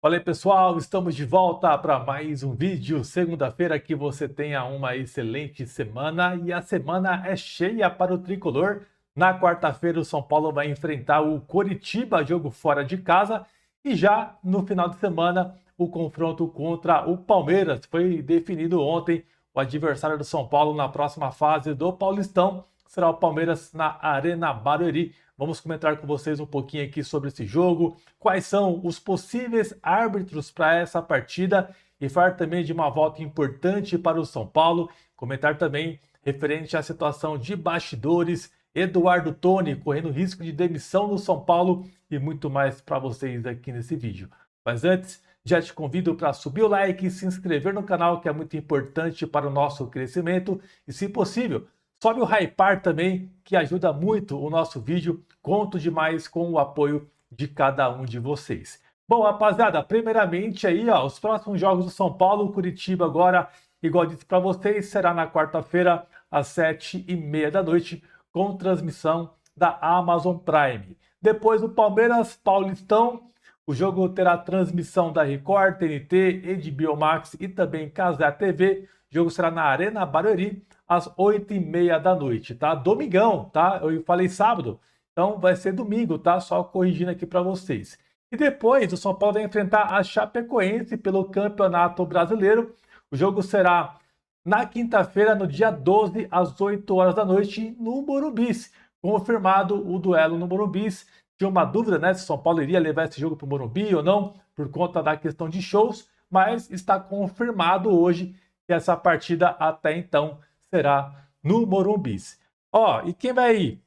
Fala aí pessoal, estamos de volta para mais um vídeo. Segunda-feira que você tenha uma excelente semana e a semana é cheia para o tricolor. Na quarta-feira o São Paulo vai enfrentar o Coritiba, jogo fora de casa, e já no final de semana o confronto contra o Palmeiras. Foi definido ontem o adversário do São Paulo na próxima fase do Paulistão. Será o Palmeiras na Arena Barueri. Vamos comentar com vocês um pouquinho aqui sobre esse jogo, quais são os possíveis árbitros para essa partida e falar também de uma volta importante para o São Paulo, comentar também referente à situação de bastidores, Eduardo Toni correndo risco de demissão no São Paulo e muito mais para vocês aqui nesse vídeo. Mas antes, já te convido para subir o like e se inscrever no canal, que é muito importante para o nosso crescimento e, se possível, sobe o hypar também, que ajuda muito o nosso vídeo. Conto demais com o apoio de cada um de vocês. Bom, rapaziada, primeiramente aí, ó, os próximos jogos do São Paulo, Curitiba agora, igual eu disse para vocês, será na quarta-feira, às 7h30 da noite, com transmissão da Amazon Prime. Depois o Palmeiras Paulistão, o jogo terá transmissão da Record, TNT, HBO Max e também Cazé TV. O jogo será na Arena Barueri, às 8h30 da noite, tá? Domingão, tá? Eu falei sábado, então vai ser domingo, tá? Só corrigindo aqui para vocês. E depois o São Paulo vai enfrentar a Chapecoense pelo Campeonato Brasileiro. O jogo será na quinta-feira, no dia 12, às 8 horas da noite, no Morumbi. Confirmado o duelo no Morumbi. Tinha uma dúvida, né, se o São Paulo iria levar esse jogo para o Morumbi ou não, por conta da questão de shows, mas está confirmado hoje que essa partida até então será no Morumbi. Ó, e quem vai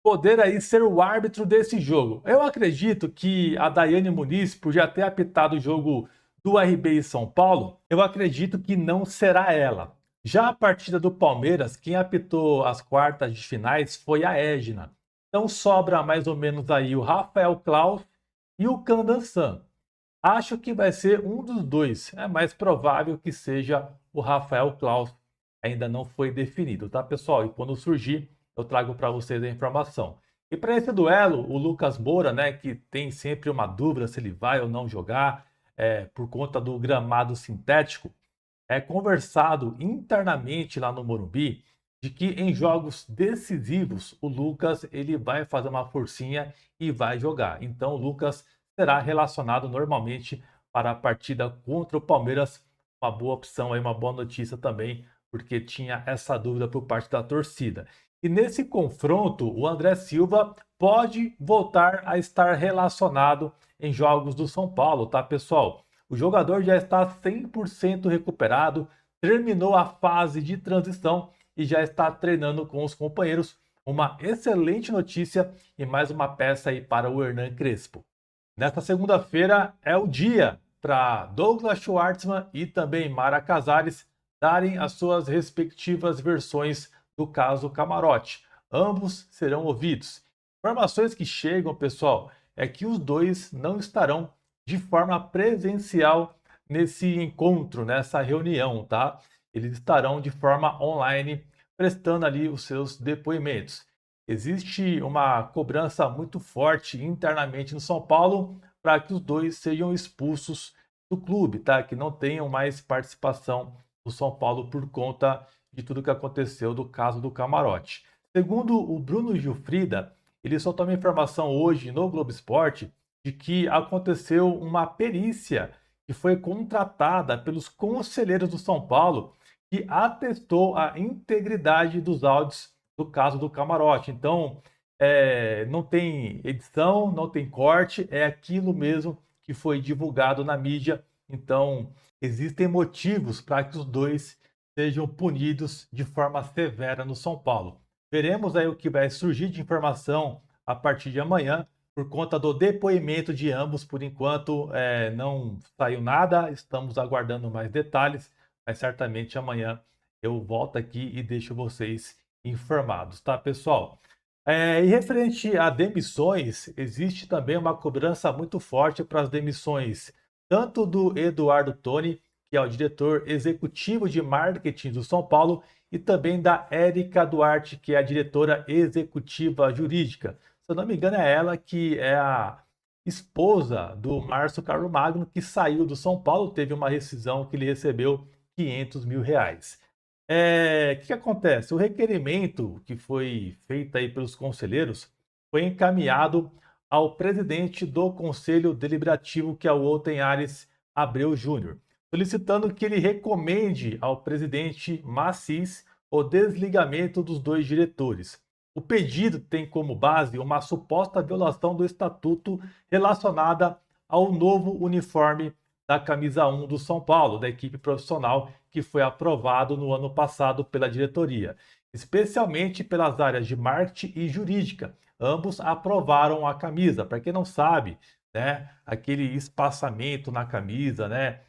poder aí ser o árbitro desse jogo? Eu acredito que a Daiane Muniz, por já ter apitado o jogo do RB e São Paulo, eu acredito que não será ela. Já a partida do Palmeiras, quem apitou as quartas de finais foi a Égina. Então sobra mais ou menos aí o Rafael Claus e o Candansan. Acho que vai ser um dos dois. É mais provável que seja o Rafael Claus. Ainda não foi definido, tá, pessoal? E quando surgir, eu trago para vocês a informação. E para esse duelo, o Lucas Moura, né, que tem sempre uma dúvida se ele vai ou não jogar, por conta do gramado sintético, é conversado internamente lá no Morumbi de que em jogos decisivos o Lucas ele vai fazer uma forcinha e vai jogar. Então o Lucas será relacionado normalmente para a partida contra o Palmeiras. Uma boa opção aí, uma boa notícia também, porque tinha essa dúvida por parte da torcida. E nesse confronto, o André Silva pode voltar a estar relacionado em jogos do São Paulo, tá, pessoal? O jogador já está 100% recuperado, terminou a fase de transição e já está treinando com os companheiros. Uma excelente notícia e mais uma peça aí para o Hernan Crespo. Nesta segunda-feira é o dia para Douglas Schwartzman e também Mara Casares darem as suas respectivas versões do caso Camarote. Ambos serão ouvidos. Informações que chegam, pessoal, é que os dois não estarão de forma presencial nesse encontro, nessa reunião, tá? Eles estarão de forma online prestando ali os seus depoimentos. Existe uma cobrança muito forte internamente no São Paulo para que os dois sejam expulsos do clube, tá? Que não tenham mais participação do São Paulo por conta de tudo que aconteceu do caso do Camarote. Segundo o Bruno Gilfrida, ele soltou uma informação hoje no Globo Esporte de que aconteceu uma perícia que foi contratada pelos conselheiros do São Paulo que atestou a integridade dos áudios do caso do Camarote. Então, não tem edição, não tem corte, é aquilo mesmo que foi divulgado na mídia. Então, existem motivos para que os dois sejam punidos de forma severa no São Paulo. Veremos aí o que vai surgir de informação a partir de amanhã, por conta do depoimento de ambos. Por enquanto, não saiu nada, estamos aguardando mais detalhes, mas certamente amanhã eu volto aqui e deixo vocês informados, tá, pessoal? E referente a demissões, existe também uma cobrança muito forte para as demissões, tanto do Eduardo Toni, que é o diretor executivo de marketing do São Paulo, e também da Érica Duarte, que é a diretora executiva jurídica. Se eu não me engano, é ela que é a esposa do Márcio Carlos Magno, que saiu do São Paulo, teve uma rescisão que ele recebeu R$ 500 mil. Que acontece? O requerimento que foi feito aí pelos conselheiros foi encaminhado ao presidente do Conselho Deliberativo, que é o Oten Ares Abreu Júnior, solicitando que ele recomende ao presidente Macis o desligamento dos dois diretores. O pedido tem como base uma suposta violação do estatuto relacionada ao novo uniforme da camisa 1 do São Paulo, da equipe profissional, que foi aprovado no ano passado pela diretoria, especialmente pelas áreas de marketing e jurídica. Ambos aprovaram a camisa. Para quem não sabe, né, aquele espaçamento na camisa, né,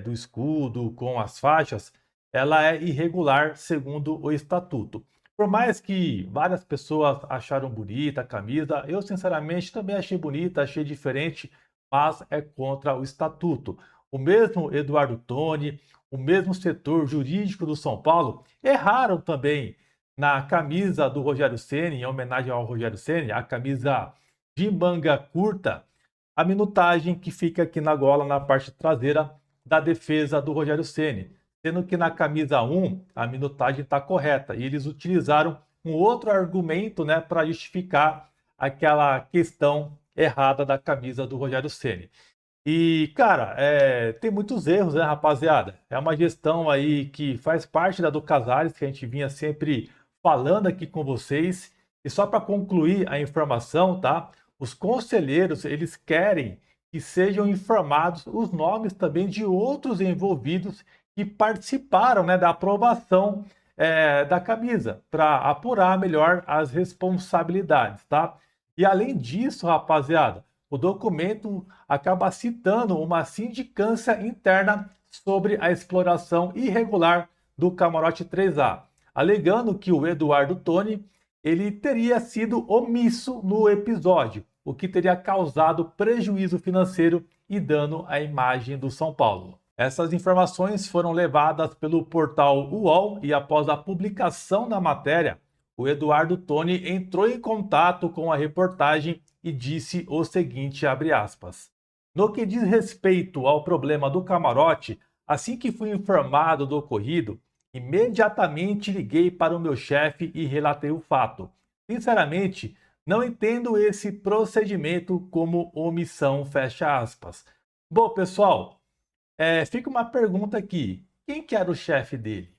do escudo com as faixas, ela é irregular segundo o estatuto. Por mais que várias pessoas acharam bonita a camisa, eu sinceramente também achei bonita, achei diferente, mas é contra o estatuto. O mesmo Eduardo Toni, o mesmo setor jurídico do São Paulo erraram também na camisa do Rogério Ceni, em homenagem ao Rogério Ceni, a camisa de manga curta, a minutagem que fica aqui na gola, na parte traseira da defesa do Rogério Ceni, sendo que na camisa 1 a minutagem está correta e eles utilizaram um outro argumento, né, para justificar aquela questão errada da camisa do Rogério Ceni. E, cara, tem muitos erros, né, rapaziada? É uma gestão aí que faz parte da do Casares, que a gente vinha sempre falando aqui com vocês. E só para concluir a informação, tá? Os conselheiros, eles querem que sejam informados os nomes também de outros envolvidos que participaram, né, da aprovação da camisa, para apurar melhor as responsabilidades, tá? E além disso, rapaziada, o documento acaba citando uma sindicância interna sobre a exploração irregular do camarote 3A, alegando que o Eduardo Toni ele teria sido omisso no episódio, o que teria causado prejuízo financeiro e dano à imagem do São Paulo. Essas informações foram levadas pelo portal UOL e após a publicação da matéria, o Eduardo Toni entrou em contato com a reportagem e disse o seguinte, abre aspas: "No que diz respeito ao problema do camarote, assim que fui informado do ocorrido, imediatamente liguei para o meu chefe e relatei o fato. Sinceramente, não entendo esse procedimento como omissão", fecha aspas. Bom, pessoal, fica uma pergunta aqui. Quem que era o chefe dele?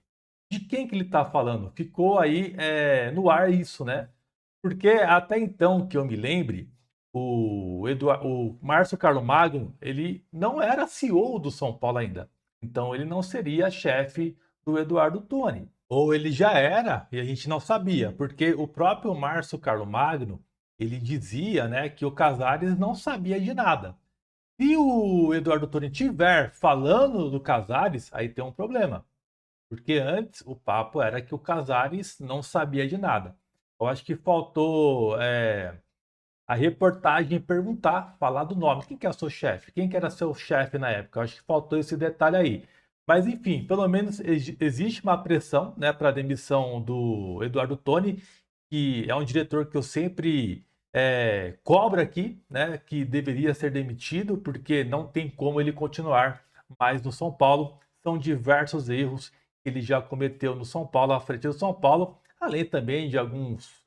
De quem que ele está falando? Ficou aí no ar isso, né? Porque até então que eu me lembre, o Márcio Carlos Magno, ele não era CEO do São Paulo ainda. Então ele não seria chefe do Eduardo Toni. Ou ele já era e a gente não sabia, porque o próprio Márcio Carlos Magno, ele dizia, né, que o Casares não sabia de nada. Se o Eduardo Toni estiver falando do Casares, aí tem um problema. Porque antes o papo era que o Casares não sabia de nada. Eu acho que faltou a reportagem perguntar, falar do nome. Quem que é o seu chefe? Quem que era seu chefe na época? Eu acho que faltou esse detalhe aí. Mas enfim, pelo menos existe uma pressão, né, para a demissão do Eduardo Toni, que é um diretor que eu sempre cobro aqui, né, que deveria ser demitido, porque não tem como ele continuar mais no São Paulo. São diversos erros que ele já cometeu no São Paulo, à frente do São Paulo, além também de alguns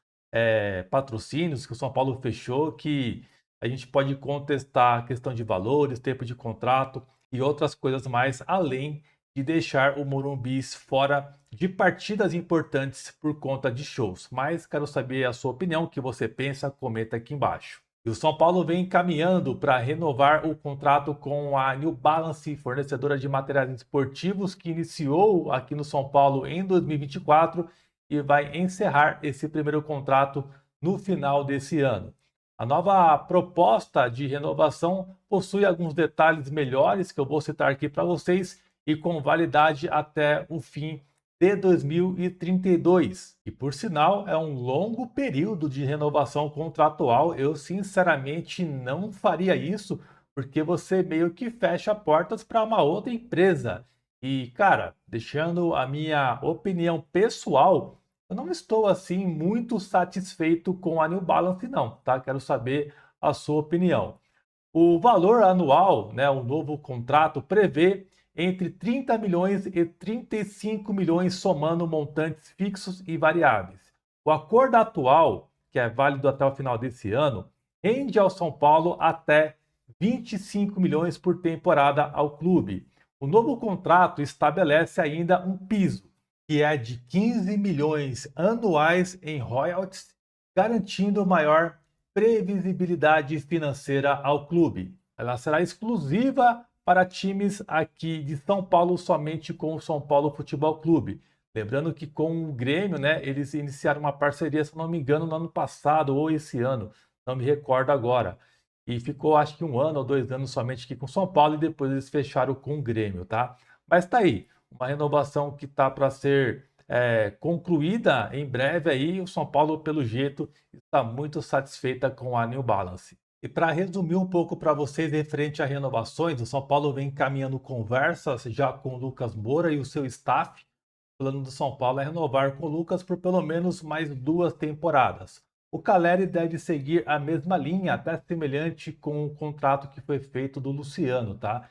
patrocínios que o São Paulo fechou, que a gente pode contestar a questão de valores, tempo de contrato e outras coisas mais, além de deixar o Morumbi fora de partidas importantes por conta de shows. Mas quero saber a sua opinião, o que você pensa, comenta aqui embaixo. E o São Paulo vem caminhando para renovar o contrato com a New Balance, fornecedora de materiais esportivos, que iniciou aqui no São Paulo em 2024 e vai encerrar esse primeiro contrato no final desse ano. A nova proposta de renovação possui alguns detalhes melhores que eu vou citar aqui para vocês e com validade até o fim de 2032. E por sinal, é um longo período de renovação contratual. Eu sinceramente não faria isso, porque você meio que fecha portas para uma outra empresa. E, cara, deixando a minha opinião pessoal, eu não estou assim muito satisfeito com a New Balance, não, tá? Quero saber a sua opinião. O valor anual, né, o novo contrato prevê entre 30 milhões e 35 milhões somando montantes fixos e variáveis. O acordo atual, que é válido até o final desse ano, rende ao São Paulo até 25 milhões por temporada ao clube. O novo contrato estabelece ainda um piso, que é de 15 milhões anuais em royalties, garantindo maior previsibilidade financeira ao clube. Ela será exclusiva para times aqui de São Paulo, somente com o São Paulo Futebol Clube. Lembrando que com o Grêmio, né, eles iniciaram uma parceria, se não me engano, no ano passado ou esse ano, não me recordo agora. E ficou, acho que 1 ano ou 2 anos somente aqui com o São Paulo e depois eles fecharam com o Grêmio, tá? Mas tá aí, uma renovação que tá para ser concluída em breve aí. O São Paulo, pelo jeito, está muito satisfeita com a New Balance. E para resumir um pouco para vocês referente a renovações, o São Paulo vem encaminhando conversas já com o Lucas Moura e o seu staff. O plano do São Paulo é renovar com o Lucas por pelo menos mais 2 temporadas. O Caleri deve seguir a mesma linha, até semelhante com o contrato que foi feito do Luciano, tá?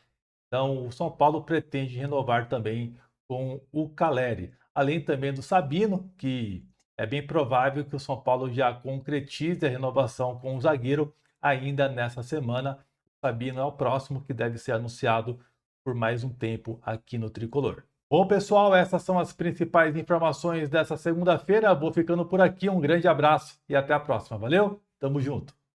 Então, o São Paulo pretende renovar também com o Caleri, além também do Sabino, que é bem provável que o São Paulo já concretize a renovação com o zagueiro ainda nessa semana. O Sabino é o próximo que deve ser anunciado por mais um tempo aqui no Tricolor. Bom, pessoal, essas são as principais informações dessa segunda-feira. Vou ficando por aqui. Um grande abraço e até a próxima. Valeu? Tamo junto.